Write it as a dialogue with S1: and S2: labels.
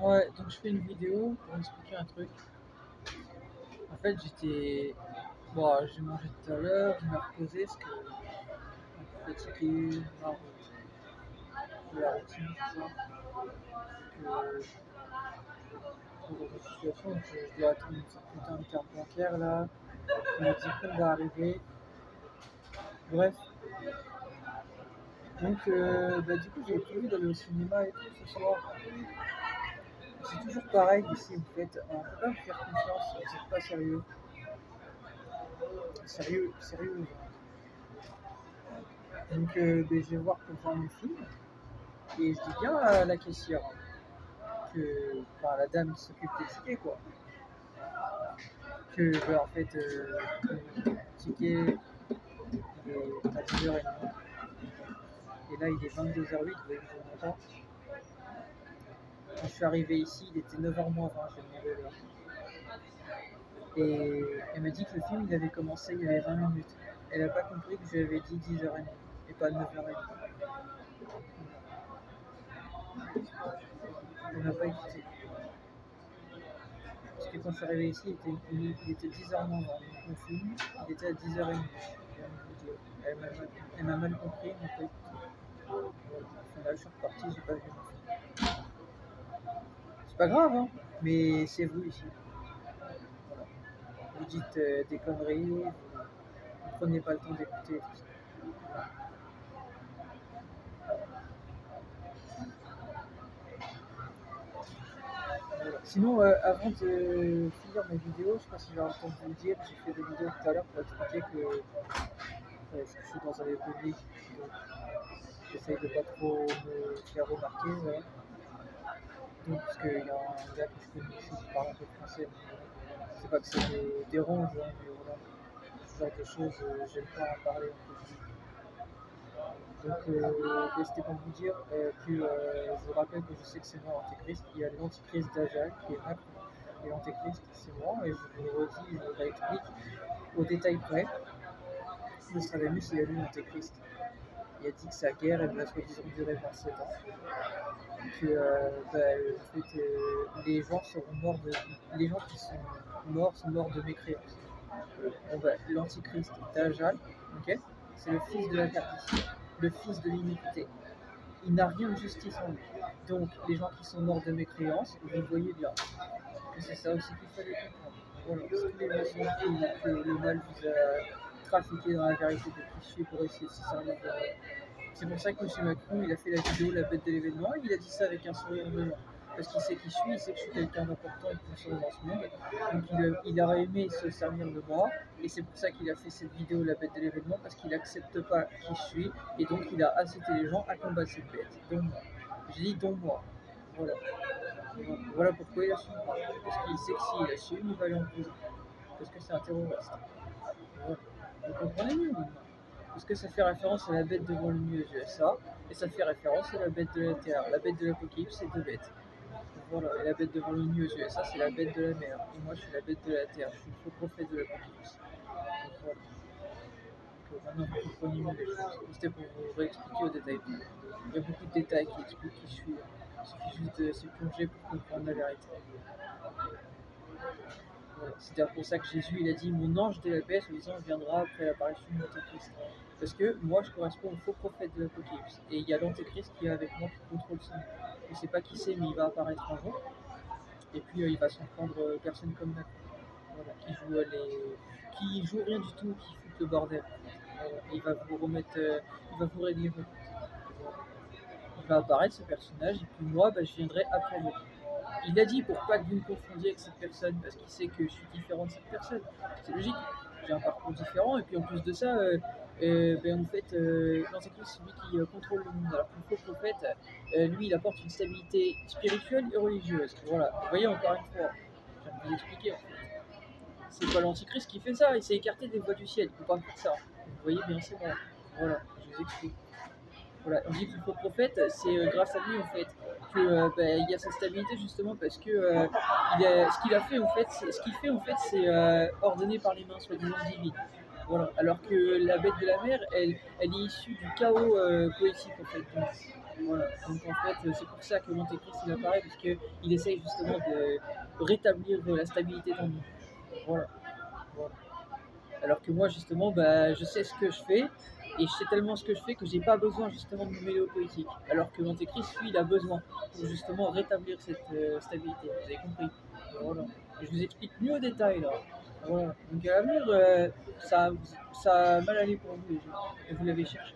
S1: Ouais, donc je fais une vidéo pour expliquer un truc. En fait, j'étais. Bon, j'ai mangé tout à l'heure, je m'ai reposé parce que un peu fatigué, marre de la routine, tout ça. Que pour la situation, je dois attendre une certaine carte bancaire là. On m'a dit qu'on va arriver. Bref, donc du coup, j'ai prévu d'aller au cinéma et tout ce soir. C'est toujours pareil ici, en fait. On peut pas me faire confiance, vous êtes pas sérieux. Sérieux, sérieux. Donc, je vais voir pour voir mon film. Et je dis bien à la caissière enfin, la dame qui s'occupe des tickets, quoi. En fait, le ticket il est à 10h30. Et là, il est 22h08, vous voyez que je ne pas. Quand je suis arrivé ici, il était 9h moins 20, j'ai demandé l'heure. Et elle m'a dit que le film il avait commencé il y avait 20 minutes. Elle n'a pas compris que je lui avais dit 10h30 et pas 9h30. Elle n'a pas écouté. Parce que quand je suis arrivé ici, il était 10h moins 20. Donc mon film, il était à 10h30. Elle m'a mal compris, elle m'a pas écouté. Au final, je suis reparti, j'ai pas vu mon film. C'est pas grave, hein, mais c'est vous ici. Voilà. Vous dites des conneries, vous prenez pas le temps d'écouter tout ça. Voilà. Sinon, avant de finir mes vidéos, je sais pas si j'ai le temps de vous le dire, j'ai fait des vidéos tout à l'heure pour expliquer que je suis dans un lieu public, donc j'essaye de pas trop me faire remarquer. Voilà. Donc, parce qu'il y a un gars que je connais ici qui parle un peu français, c'est pas que ça me dérange, hein, mais voilà, ce genre de choses, j'aime pas en parler en public. Donc, c'était pour vous dire que je vous rappelle que je sais que c'est moi l'antéchrist. Il y a l'antéchrist d'Ajal qui est Macron. Et l'antéchrist, c'est moi. Et je vous le redis, je vous le réexplique au détail près. Nostradamus, il a lu l'antéchrist. Il a dit que sa guerre, elle va soi-disant durer 27 ans. Que en fait, les gens seront morts les gens qui sont morts de mécréance. L'antichrist d'Ajal, ok, c'est le fils de la perdition, le fils de l'iniquité. Il n'a rien de justice en lui. Donc, les gens qui sont morts de mécréance, vous voyez bien que c'est ça aussi qu'il fallait comprendre. Voilà, c'est tous les mensonges que le mal vous a trafiqué dans la vérité de qui je suis pour essayer de se servir de moi. C'est pour ça que M. Macron, il a fait la vidéo La bête de l'événement, il a dit ça avec un sourire venant. Parce qu'il sait qui je suis, il sait que je suis quelqu'un d'important et de puissant dans ce monde. Donc il aurait aimé se servir de moi. Et c'est pour ça qu'il a fait cette vidéo La bête de l'événement, parce qu'il n'accepte pas qui je suis. Et donc il a incité les gens à combattre cette bête. Dont moi. J'ai dit dont moi. Voilà. Voilà pourquoi il assume pas. Parce qu'il sait que s'il assume, il va aller en prison. Parce que c'est un terroriste. Voilà. Vous comprenez mieux maintenant. Parce que ça fait référence à la bête devant le nuit aux USA, et ça fait référence à la bête de la Terre. La bête de l'Apocalypse, c'est deux bêtes. Voilà, et la bête devant le nuit aux USA, c'est la bête de la mer. Et moi, je suis la bête de la Terre, je suis le faux prophète de l'Apocalypse. Donc voilà. Donc, maintenant, vous comprenez mieux les choses. C'était pour vous réexpliquer au détail. Il y a beaucoup de détails qui expliquent qui je suis. Il suffit juste de se plonger pour comprendre la vérité. Voilà. C'est d'ailleurs pour ça que Jésus il a dit mon ange de la paix soi-disant viendra après l'apparition de l'Antéchrist. Parce que moi je corresponds au faux prophète de l'Apocalypse. Et il y a l'Antéchrist qui est avec moi qui contrôle son nom. Je ne sais pas qui c'est, mais il va apparaître un jour. Et puis il va s'en prendre personne comme Macron. Voilà, qui joue rien du tout, qui fout le bordel. Voilà. Il va vous remettre, il va vous régler votre compte. Voilà. Il va apparaître ce personnage et puis moi je viendrai après lui. Il l'a dit pour pas que vous me confondiez avec cette personne, parce qu'il sait que je suis différent de cette personne. C'est logique, j'ai un parcours différent, et puis en plus de ça, en fait, l'antéchrist, c'est celui qui contrôle le monde. Alors que le faux prophète, lui, il apporte une stabilité spirituelle et religieuse. Voilà, vous voyez encore une fois, je viens de vous expliquer en fait. C'est pas l'antéchrist qui fait ça, il s'est écarté des voies du ciel, il peut pas faire ça. Vous voyez bien, c'est moi. Voilà, je vous explique. Voilà, on dit que le faux prophète, c'est grâce à lui en fait il y a cette stabilité justement parce que ce qu'il a fait en fait, c'est ordonné par les mains soi-disant divines. Voilà. Alors que la bête de la mer, elle est issue du chaos poétique en fait. Donc, Voilà. Donc en fait, c'est pour ça que l'Antéchrist il apparaît, parce qu'il essaye justement de rétablir la stabilité dans le monde. Voilà. Voilà. Alors que moi, justement, bah, je sais ce que je fais, et je sais tellement ce que je fais que j'ai pas besoin justement de me mêler aux politiques. Alors que l'Antéchrist, lui, il a besoin pour justement rétablir cette stabilité. Vous avez compris? Voilà. Et je vous explique mieux au détail là. Voilà. Donc à l'avenir, ça a mal allé pour vous déjà. Et vous l'avez cherché.